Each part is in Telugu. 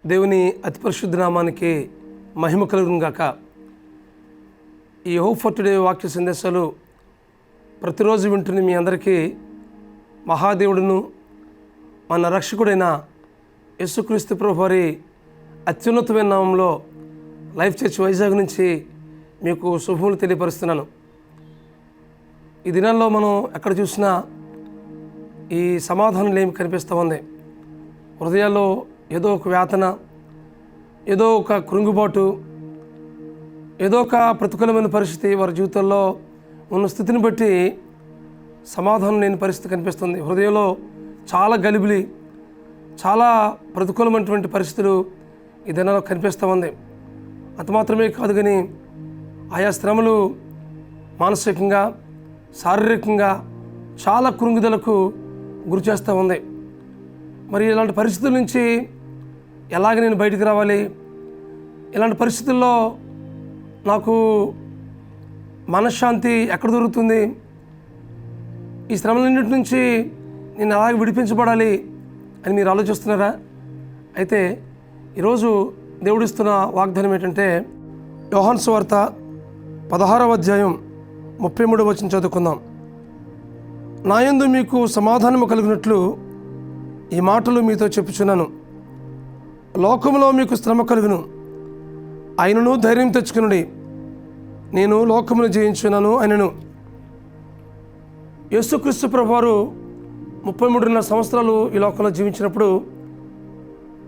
దేవుని అతి పరిశుద్ధ నామానికి మహిమ కలుగును గాక. ఈ హోప్ ఫర్ టుడే వాక్య సందేశాలు ప్రతిరోజు వింటున్న మీ అందరికీ మహాదేవుడును మన రక్షకుడైన యేసుక్రీస్తు ప్రభువు వారి అత్యున్నతమైన నామంలో లైఫ్ చర్చ్ వైజాగ్ నుంచి మీకు శుభములు తెలియపరుస్తున్నాను. ఈ దినాల్లో మనం ఎక్కడ చూసినా ఈ సమాధానం ఏమి కనిపిస్తూ ఉంది. హృదయాల్లో ఏదో ఒక వేతన, ఏదో ఒక కృంగుబాటు, ఏదో ఒక ప్రతికూలమైన పరిస్థితి వారి జీవితంలో ఉన్న స్థితిని బట్టి సమాధానం లేని పరిస్థితి కనిపిస్తుంది. హృదయంలో చాలా గలిబిలి, చాలా ప్రతికూలమైనటువంటి పరిస్థితులు ఈ దినాల్లో కనిపిస్తూ ఉంది. అంత మాత్రమే కాదు కానీ ఆయా శ్రమలు మానసికంగా, శారీరకంగా చాలా కృంగుదలకు గురి చేస్తూ ఉంది. మరి ఇలాంటి పరిస్థితుల నుంచి ఎలాగ నేను బయటికి రావాలి, ఇలాంటి పరిస్థితుల్లో నాకు మనశ్శాంతి ఎక్కడ దొరుకుతుంది, ఈ శ్రమలన్నింటి నుంచి నేను అలాగే విడిపించబడాలి అని మీరు ఆలోచిస్తున్నారా? అయితే ఈరోజు దేవుడిస్తున్న వాగ్దానం ఏంటంటే, యోహాను సువార్త 16వ అధ్యాయం 33వ వచనం చదువుకుందాం. నా యందు మీకు సమాధానము కలిగినట్లు ఈ మాటలు మీతో చెప్పుచున్నాను. లోకములో మీకు శ్రమ కలుగును, ఆయనను ధైర్యం తెచ్చుకునుడి, నేను లోకమును జయించున్నాను ఆయనను. యేసుక్రీస్తు ప్రభువారు 33.5 సంవత్సరాలు ఈ లోకంలో జీవించినప్పుడు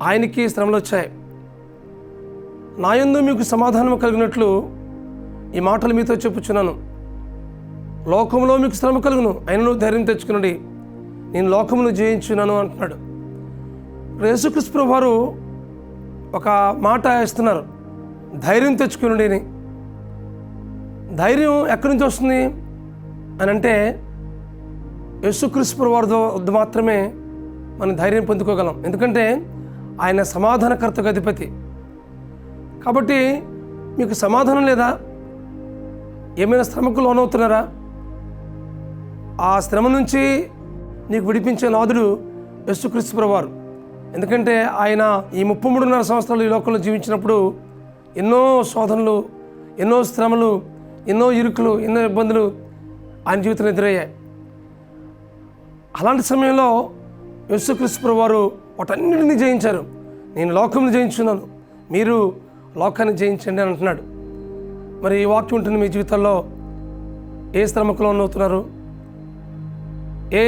ఆయనకి శ్రమలు వచ్చాయి. నా యందు మీకు సమాధానం కలిగినట్లు ఈ మాటలు మీతో చెప్పుచున్నాను. లోకంలో మీకు శ్రమ కలుగును, ఆయనను ధైర్యం తెచ్చుకునుడి, నేను లోకమును జయించున్నాను అంటున్నాడు. యేసుక్రీస్తు ప్రభువారు ఒక మాట ఇస్తున్నారు, ధైర్యం తెచ్చుకునుడి అని. ధైర్యం ఎక్కడి నుంచి వస్తుంది అని అంటే, యేసుక్రీస్తు ప్రభువారి వద్ద మాత్రమే మనం ధైర్యం పొందుకోగలం. ఎందుకంటే ఆయన సమాధానకర్తకు అధిపతి. కాబట్టి మీకు సమాధానం లేదా? ఏమైనా శ్రమకు లోనవుతున్నారా? ఆ శ్రమ నుంచి నీకు విడిపించే నాథుడు యేసుక్రీస్తు ప్రభువారు. ఎందుకంటే ఆయన ఈ 33.5 సంవత్సరాలు ఈ లోకంలో జీవించినప్పుడు ఎన్నో శోధనలు, ఎన్నో శ్రమలు, ఎన్నో ఇరుకులు, ఎన్నో ఇబ్బందులు ఆయన జీవితంలో ఎదురయ్యాయి. అలాంటి సమయంలో యేసుక్రీస్తు ప్రభువారు వాటన్నిటిని జయించారు. నేను లోకంను జయించున్నాను, మీరు లోకాన్ని జయించండి అని అంటున్నాడు. మరి ఈ వాక్యం ఉంటుంది మీ జీవితాల్లో ఏ శ్రమకు లోనవుతున్నారు? ఏ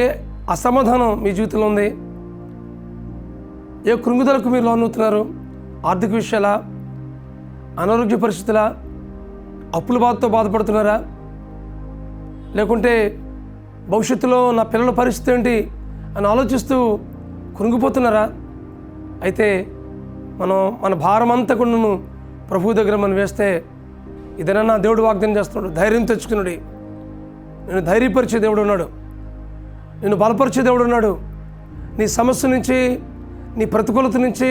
అసమాధానం మీ జీవితంలో ఉంది? ఏ కృంగుదలకు మీరు లోనవుతున్నారు? ఆర్థిక విషయాలా, అనారోగ్య పరిస్థితులా, అప్పుల బాధతో బాధపడుతున్నారా? లేకుంటే భవిష్యత్తులో నా పిల్లల పరిస్థితి ఏంటి అని ఆలోచిస్తూ కృంగిపోతున్నారా? అయితే మన భారం అంతా కూడా ప్రభువు దగ్గర మనం వేస్తే ఇదేనా దేవుడు వాగ్దానం చేస్తున్నాడు, ధైర్యం తెచ్చుకున్నాడు. నేను ధైర్యపరిచే దేవుడు ఉన్నాడు, నేను బలపరిచే దేవుడు ఉన్నాడు. నీ సమస్య నుంచి, నీ ప్రతికూలత నుంచి,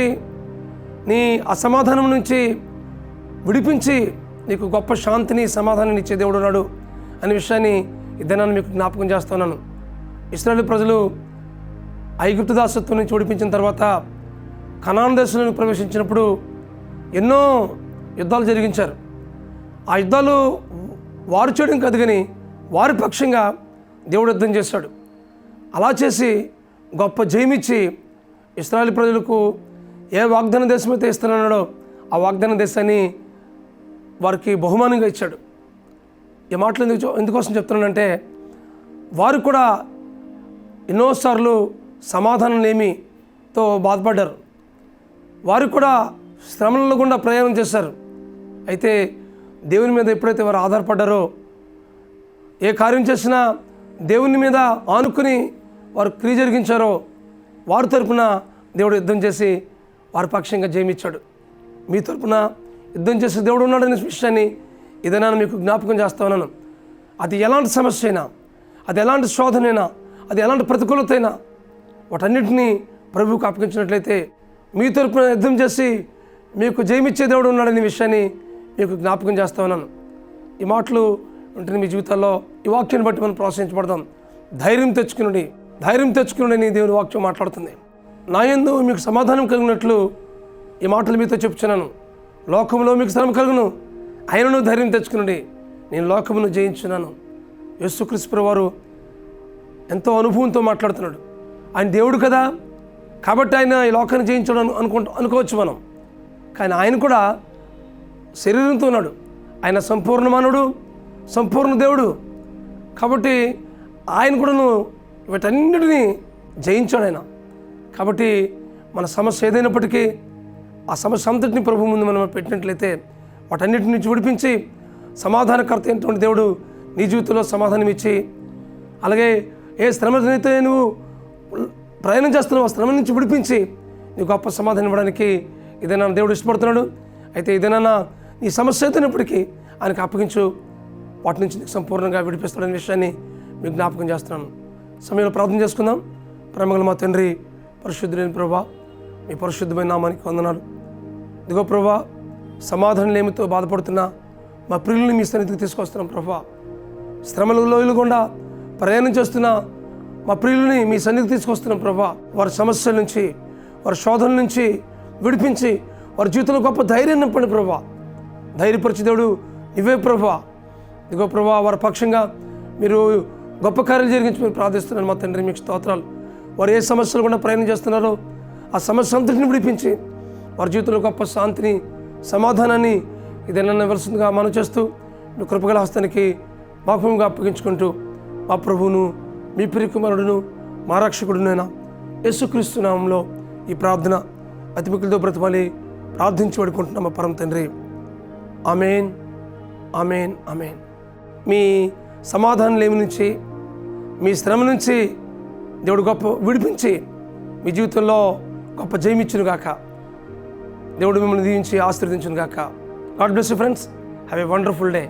నీ అసమాధానం నుంచి విడిపించి నీకు గొప్ప శాంతిని, సమాధానాన్ని ఇచ్చే దేవుడు ఉన్నాడు అనే విషయాన్ని ఇద్దనాన్ని మీకు జ్ఞాపకం చేస్తున్నాను. ఇశ్రాయేలు ప్రజలు ఐగుప్తు దాసత్వం నుంచి విడిపించిన తర్వాత కనాను దేశంలోకి ప్రవేశించినప్పుడు ఎన్నో యుద్ధాలు జరిగించారు. ఆ యుద్ధాలు వారు చేయడం కాదు కానీ వారి పక్షంగా దేవుడు యుద్ధం చేశాడు. అలా చేసి గొప్ప జయమిచ్చి ఇశ్రాయేలు ప్రజలకు ఏ వాగ్దాన దేశం అయితే ఇస్తున్నాడో ఆ వాగ్దాన దేశాన్ని వారికి బహుమానంగా ఇచ్చాడు. ఈ మాటలు ఎందుకోసం చెప్తున్నానంటే, వారు కూడా ఎన్నోసార్లు సమాధానం లేమితో బాధపడ్డారు. వారు కూడా శ్రమల గుండా ప్రయాణం చేశారు. అయితే దేవుని మీద ఎప్పుడైతే వారు ఆధారపడ్డారో, ఏ కార్యం చేసినా దేవుని మీద ఆనుకుని వారు క్రియ జరిగించారో, వారి తరపున దేవుడు యుద్ధం చేసి వారి పక్షంగా జయమిచ్చాడు. మీ తరపున యుద్ధం చేసే దేవుడు ఉన్నాడనే విషయాన్ని ఏదైనా మీకు జ్ఞాపకం చేస్తా ఉన్నాను. అది ఎలాంటి సమస్య అయినా, అది ఎలాంటి శోధనైనా, అది ఎలాంటి ప్రతికూలత అయినా వాటన్నిటినీ ప్రభువుకు అప్పగించినట్లయితే మీ తరపున యుద్ధం చేసి మీకు జయమిచ్చే దేవుడు ఉన్నాడనే విషయాన్ని మీకు జ్ఞాపకం చేస్తా ఉన్నాను. ఈ మాటలు ఉంటుంది మీ జీవితాల్లో. ఈ వాక్యాన్ని బట్టి మనం ప్రోత్సహించబడదాం. ధైర్యం తెచ్చుకుని దేవుని వాక్యం మాట్లాడుతుంది. నా యందు మీకు సమాధానం కలిగినట్లు ఈ మాటలు మీతో చెప్తున్నాను. లోకంలో మీకు శ్రమ కలుగును, ఆయనను ధైర్యం తెచ్చుకునండి, నేను లోకమును జయించున్నాను. యేసుక్రీస్తు వారు ఎంతో అనుభవంతో మాట్లాడుతున్నాడు. ఆయన దేవుడు కదా, కాబట్టి ఆయన ఈ లోకాన్ని జయించడం అనుకోవచ్చు మనం. కానీ ఆయన కూడా శరీరంతో ఉన్నాడు. ఆయన సంపూర్ణ మానవుడు, సంపూర్ణ దేవుడు. కాబట్టి ఆయన కూడాను వీటన్నిటినీ జయించాడు ఆయన. కాబట్టి మన సమస్య ఏదైనప్పటికీ ఆ సమస్య అంతటిని ప్రభు ముందు మనం పెట్టినట్లయితే వాటన్నిటి నుంచి విడిపించి సమాధానకర్త అయినటువంటి దేవుడు నీ జీవితంలో సమాధానం ఇచ్చి, అలాగే ఏ శ్రమనైతే నువ్వు ప్రయాణం చేస్తున్నావు ఆ శ్రమ నుంచి విడిపించి నీకు గొప్ప సమాధానం ఇవ్వడానికి ఇదేనా దేవుడు ఇష్టపడుతున్నాడు. అయితే ఇదేనా నీ సమస్య అయితేనప్పటికీ ఆయనకు అప్పగించు, వాటి నుంచి నీకు సంపూర్ణంగా విడిపిస్తాడనే విషయాన్ని మీకు జ్ఞాపకం చేస్తున్నాను. సమయంలో ప్రార్థన చేసుకుందాం. ప్రేమగల మా తండ్రి, పరిశుద్ధులైన ప్రభా, మీ పరిశుద్ధమైన నామానికి వందనాలు. ఇదిగో ప్రభా, సమాధానం లేమితో బాధపడుతున్నా మా ప్రియులని మీ సన్నిధికి తీసుకొస్తున్నాం ప్రభా. శ్రమలు లోయలు గుండా ప్రయాణం చేస్తున్న మా ప్రియులని మీ సన్నిధికి తీసుకొస్తున్నాం ప్రభా. వారి సమస్యల నుంచి, వారి శోధనల నుంచి విడిపించి వారి జీవితంలో గొప్ప ధైర్యాన్ని నింపండి ప్రభా. ధైర్యపరిచే దేవుడు ఇవే ప్రభా. ఇదిగో ప్రభా, వారి పక్షంగా మీరు గొప్ప కార్యాలు జరిగించి మీరు ప్రార్థిస్తున్నాను మా తండ్రి. మీకు స్తోత్రాలు. వారు ఏ సమస్యలు కూడా ప్రయాణం చేస్తున్నారో ఆ సమస్య అంతటిని విడిపించి వారి జీవితంలో గొప్ప శాంతిని, సమాధానాన్ని ఇదేనా ఇవ్వాల్సిందిగా మనం చేస్తూ మీ కృపగల హస్తానికి బాహువుగా అప్పగించుకుంటూ మా ప్రభువును, మీ ప్రియకుమారుడును, మా రక్షకుడునైనా యేసుక్రీస్తు నామంలో ఈ ప్రార్థన అతి మిక్కులతో బ్రతిమాలి ప్రార్థించి పడుకుంటున్నాం మా పరమ తండ్రి. ఆమేన్, ఆమేన్, ఆమేన్. మీ సమాధానం లేమి నుంచి, మీ శ్రమ నుంచి దేవుడు గొప్ప విడిపించి మీ జీవితంలో గొప్ప జయమిచ్చును గాక. దేవుడు మిమ్మల్ని దీవించి ఆశీర్వదించును గాక. God bless you friends. Have a wonderful day.